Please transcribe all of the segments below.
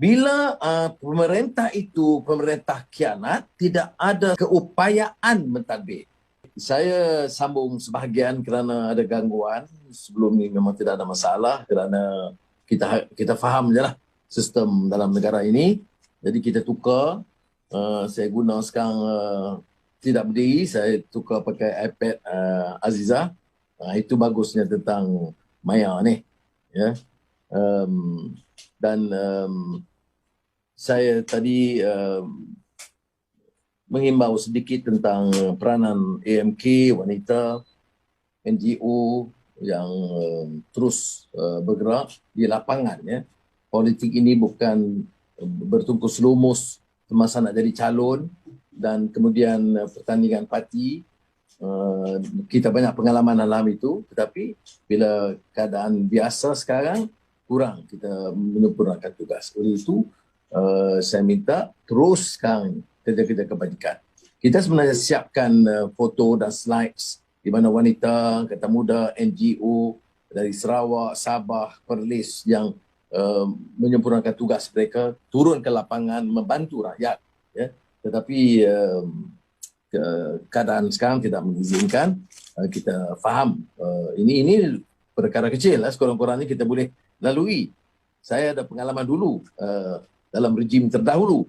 Bila pemerintah itu pemerintah khianat, tidak ada keupayaan mentadbir. Saya sambung sebahagian kerana ada gangguan. Sebelum ni memang tidak ada masalah kerana kita faham je lah sistem dalam negara ini. Jadi kita tukar. Saya guna sekarang tidak berdiri, saya tukar pakai iPad Aziza. Itu bagusnya tentang Maya ni. Ya. Dan saya tadi mengimbau sedikit tentang peranan AMK, wanita, NGO yang terus bergerak di lapangan. Ya. Politik ini bukan bertungkus lumus semasa nak jadi calon dan kemudian pertandingan parti. Kita banyak pengalaman dalam itu, tetapi bila keadaan biasa sekarang, kurang kita menyempurnakan tugas. Oleh itu, saya minta teruskan kerja-kerja kebajikan. Kita sebenarnya siapkan foto dan slides di mana wanita, Angkatan Muda, NGO dari Sarawak, Sabah, Perlis yang menyempurnakan tugas mereka, turun ke lapangan membantu rakyat. Ya. Tetapi keadaan sekarang tidak mengizinkan. Kita faham ini perkara kecil, sekurang-kurangnya kita boleh lalui. Saya ada pengalaman dulu dalam rejim terdahulu,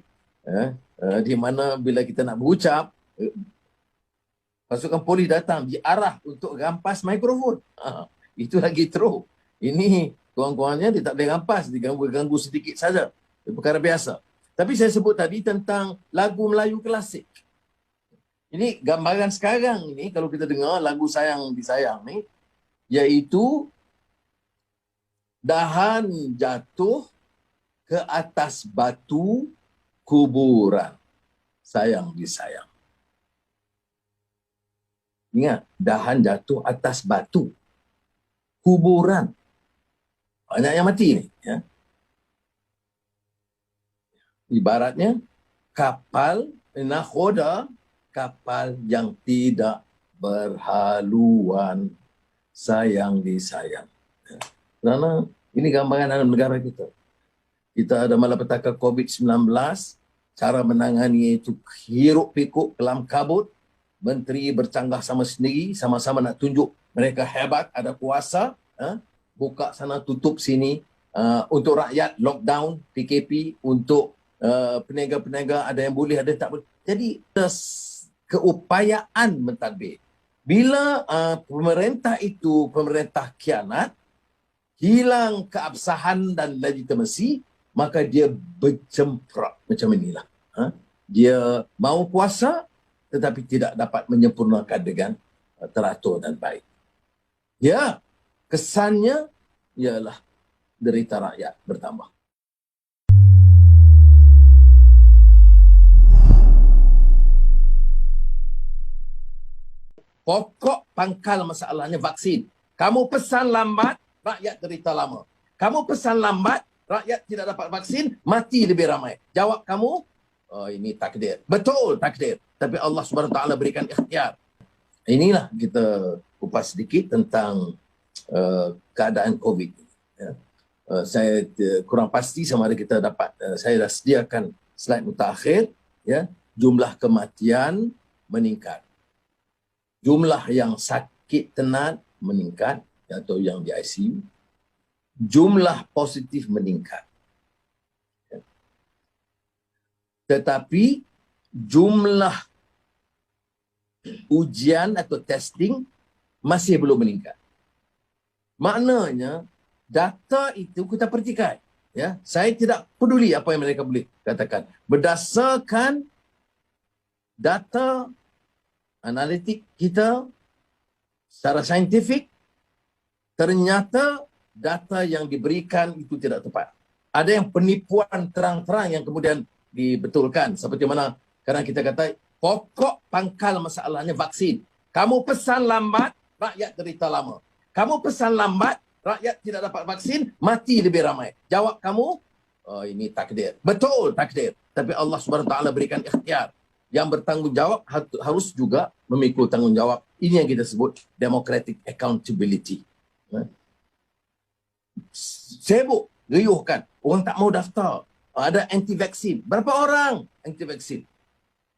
di mana bila kita nak berucap, pasukan polis datang diarah untuk rampas mikrofon. Itu lagi teruk. Ini kurang-kurangnya dia tak boleh rampas, diganggu sedikit saja. Perkara biasa. Tapi saya sebut tadi tentang lagu Melayu klasik. Ini gambaran sekarang ini, kalau kita dengar lagu Sayang Disayang ni, iaitu dahan jatuh ke atas batu kuburan. Sayang disayang. Ingat, dahan jatuh atas batu kuburan. Banyak yang mati ni. Ya. Ibaratnya kapal nakhoda, kapal yang tidak berhaluan, sayang disayang. Ya. Kerana ini gambaran dalam negara kita. Kita ada malapetaka COVID-19, cara menangani itu hiruk pikuk kelam kabut, menteri bercanggah sama sendiri, sama-sama nak tunjuk mereka hebat, ada kuasa, buka sana tutup sini, untuk rakyat lockdown, PKP, untuk peniaga-peniaga ada yang boleh, ada yang tak boleh. Jadi keupayaan mentadbir. Bila pemerintah itu pemerintah khianat, hilang keabsahan dan legitimasi, maka dia bercemprak macam inilah. Dia mahu kuasa tetapi tidak dapat menyempurnakan dengan teratur dan baik. Ya, kesannya ialah derita rakyat bertambah. Pokok pangkal masalahnya vaksin. Kamu pesan lambat, rakyat derita lama. Kamu pesan lambat, rakyat tidak dapat vaksin, mati lebih ramai. Jawab kamu, ini takdir. Betul takdir. Tapi Allah SWT berikan ikhtiar. Inilah kita kupas sedikit tentang keadaan COVID. Ya. Saya kurang pasti sama ada kita dapat, saya dah sediakan slide mutakhir. Ya. Jumlah kematian meningkat. Jumlah yang sakit tenat meningkat atau yang di ICU. Jumlah positif meningkat. Tetapi jumlah ujian atau testing masih belum meningkat. Maknanya data itu kita pertikai. Ya, saya tidak peduli apa yang mereka boleh katakan. Berdasarkan data analitik kita secara saintifik, ternyata data yang diberikan itu tidak tepat. Ada yang penipuan terang-terang yang kemudian dibetulkan. Seperti mana kadang kita kata, pokok pangkal masalahnya vaksin. Kamu pesan lambat, rakyat derita lama. Kamu pesan lambat, rakyat tidak dapat vaksin, mati lebih ramai. Jawab kamu, ini takdir. Betul takdir. Tapi Allah SWT berikan ikhtiar. Yang bertanggungjawab harus juga memikul tanggungjawab. Ini yang kita sebut democratic accountability. Sibuk, riuhkan. Orang tak mau daftar. Ada anti-vaksin. Berapa orang anti-vaksin?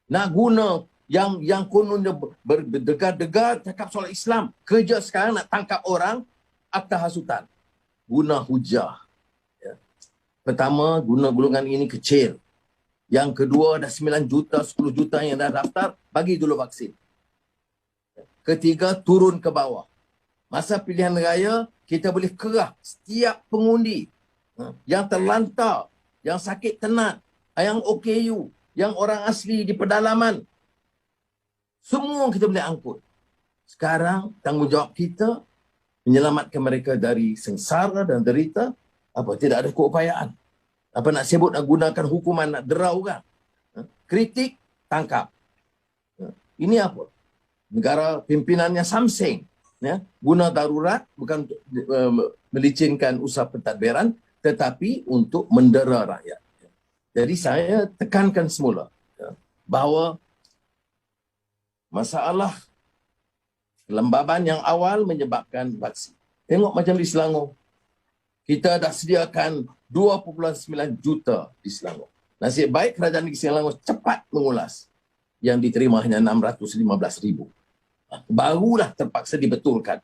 Nak guna yang kononnya berdegar-degar cakap soal Islam. Kerja sekarang nak tangkap orang atas hasutan. Guna hujah. Ya. Pertama, guna golongan ini kecil. Yang kedua, dah 9 juta, 10 juta yang dah daftar, bagi dulu vaksin. Ketiga, turun ke bawah. Masa pilihan raya, kita boleh kerah setiap pengundi yang terlantar, yang sakit tenat, yang OKU, yang orang asli di pedalaman. Semua kita boleh angkut. Sekarang, tanggungjawab kita menyelamatkan mereka dari sengsara dan derita. Tidak ada keupayaan. Nak sebut, nak gunakan hukuman, nak derau orang. Kritik, tangkap. Ini apa? Negara pimpinannya Samseng. Guna darurat bukan untuk melicinkan usaha pentadbiran, tetapi untuk mendera rakyat. Jadi saya tekankan semula bahawa masalah kelembaban yang awal menyebabkan vaksin. Tengok macam di Selangor. Kita dah sediakan 2.9 juta di Selangor. Nasib baik kerajaan negeri Selangor cepat mengulas. Yang diterima hanya 615,000. Barulah terpaksa dibetulkan.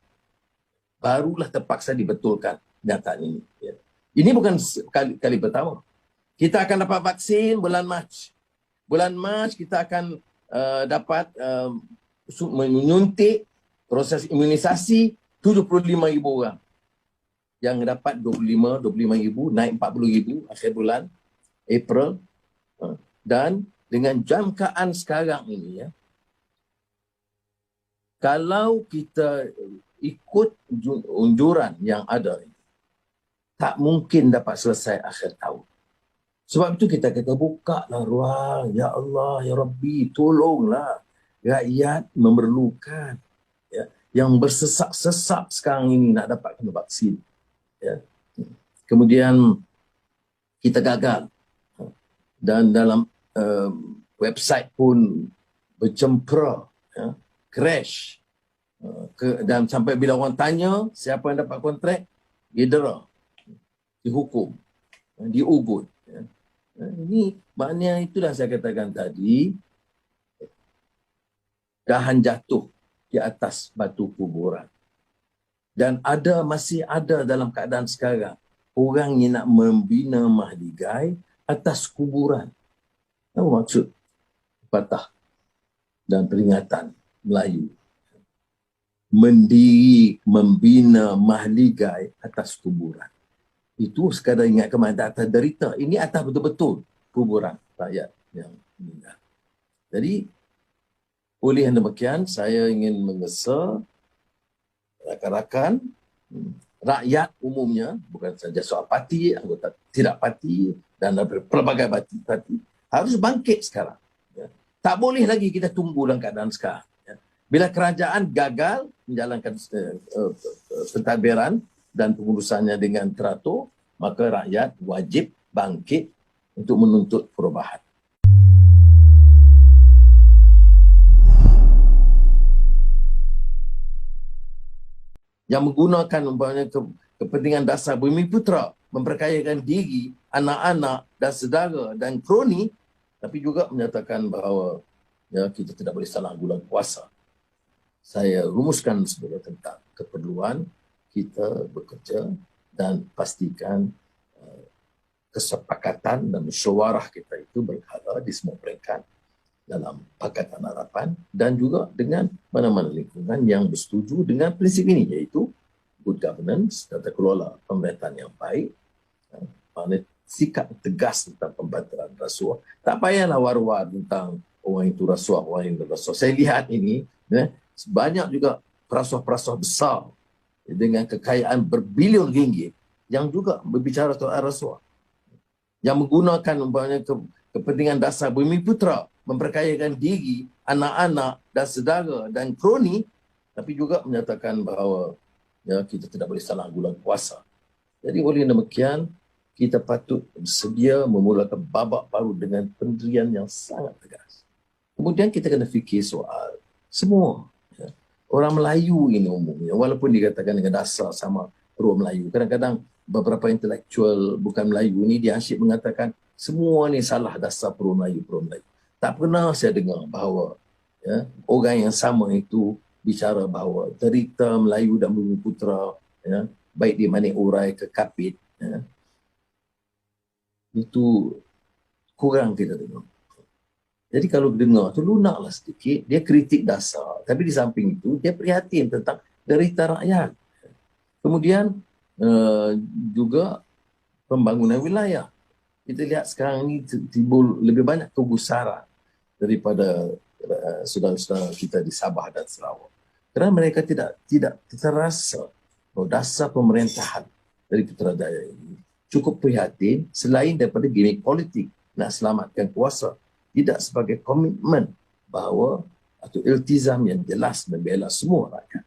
Kenyataan ini. Ini bukan kali pertama. Kita akan dapat vaksin bulan Mac. Bulan Mac kita akan dapat menyuntik proses imunisasi 75,000 orang. Yang dapat 25,000, naik 40,000 akhir bulan April. Dan dengan jangkaan sekarang ini, kalau kita ikut unjuran yang ada, tak mungkin dapat selesai akhir tahun. Sebab itu kita kata, bukalah ruang. Ya Allah, Ya Rabbi, tolonglah. Rakyat memerlukan. Yang bersesak-sesak sekarang ini nak dapat kena vaksin. Kemudian kita gagal. Dan dalam website pun bercempera. Crash. Dan sampai bila orang tanya siapa yang dapat kontrak, didera. Dihukum. Diugut. Ini maknanya itulah saya katakan tadi, dahan jatuh di atas batu kuburan. Dan masih ada dalam keadaan sekarang orang yang nak membina mahligai atas kuburan. Apa maksud patah dan peringatan Melayu? Membina mahligai atas kuburan. Itu sekadar ingat kemana atas derita. Ini atas betul-betul kuburan rakyat yang meninggal. Jadi, oleh yang demikian, saya ingin mengesa rakan-rakan, rakyat umumnya, bukan saja soal parti, anggota tidak parti, dan pelbagai parti, harus bangkit sekarang. Tak boleh lagi kita tunggu dalam keadaan sekarang. Bila kerajaan gagal menjalankan pentadbiran dan pengurusannya dengan teratur, maka rakyat wajib bangkit untuk menuntut perubahan. Yang menggunakan umpamanya kepentingan dasar Bumiputera, memperkayakan diri, anak-anak dan saudara dan kroni, tapi juga menyatakan bahawa kita tidak boleh salah bulan puasa. Saya rumuskan sebenarnya tentang keperluan kita bekerja dan pastikan kesepakatan dan musyawarah kita itu berkala di semua peringkat dalam Pakatan Harapan dan juga dengan mana-mana lingkungan yang bersetuju dengan prinsip ini, iaitu good governance, tata kelola pemerintahan yang baik, sikap tegas tentang pembantaran rasuah. Tak payahlah war-war tentang orang itu rasuah, orang ini rasuah. Saya lihat ini, banyak juga perasuah-perasuah besar dengan kekayaan berbilion ringgit yang juga berbicara soal rasuah. Yang menggunakan umpamanya kepentingan dasar Bumiputera, memperkayakan diri, anak-anak dan saudara dan kroni, tapi juga menyatakan bahawa kita tidak boleh salah bulan puasa. Jadi oleh demikian, kita patut bersedia memulakan babak baru dengan pendirian yang sangat tegas. Kemudian kita kena fikir soal semua. Orang Melayu ini umumnya, walaupun dikatakan dengan dasar sama orang Melayu, kadang-kadang beberapa intelektual bukan Melayu ini dia asyik mengatakan Semua ni salah dasar Pro-Melayu. Tak pernah saya dengar bahawa orang yang sama itu bicara bahawa derita Melayu dan Bumi Putera, baik di Manik Urai ke Kapit, itu kurang kita dengar. Jadi kalau dengar tu lunaklah sedikit, dia kritik dasar. Tapi di samping itu, dia prihatin tentang derita rakyat. Kemudian juga pembangunan wilayah. Kita lihat sekarang ni timbul lebih banyak kegusaran daripada saudara-saudara kita di Sabah dan Sarawak. Kerana mereka tidak terasa bahawa dasar pemerintahan dari Putrajaya ini cukup prihatin selain daripada gimmick politik nak selamatkan kuasa. Tidak sebagai komitmen bahawa atau iltizam yang jelas membela semua rakyat.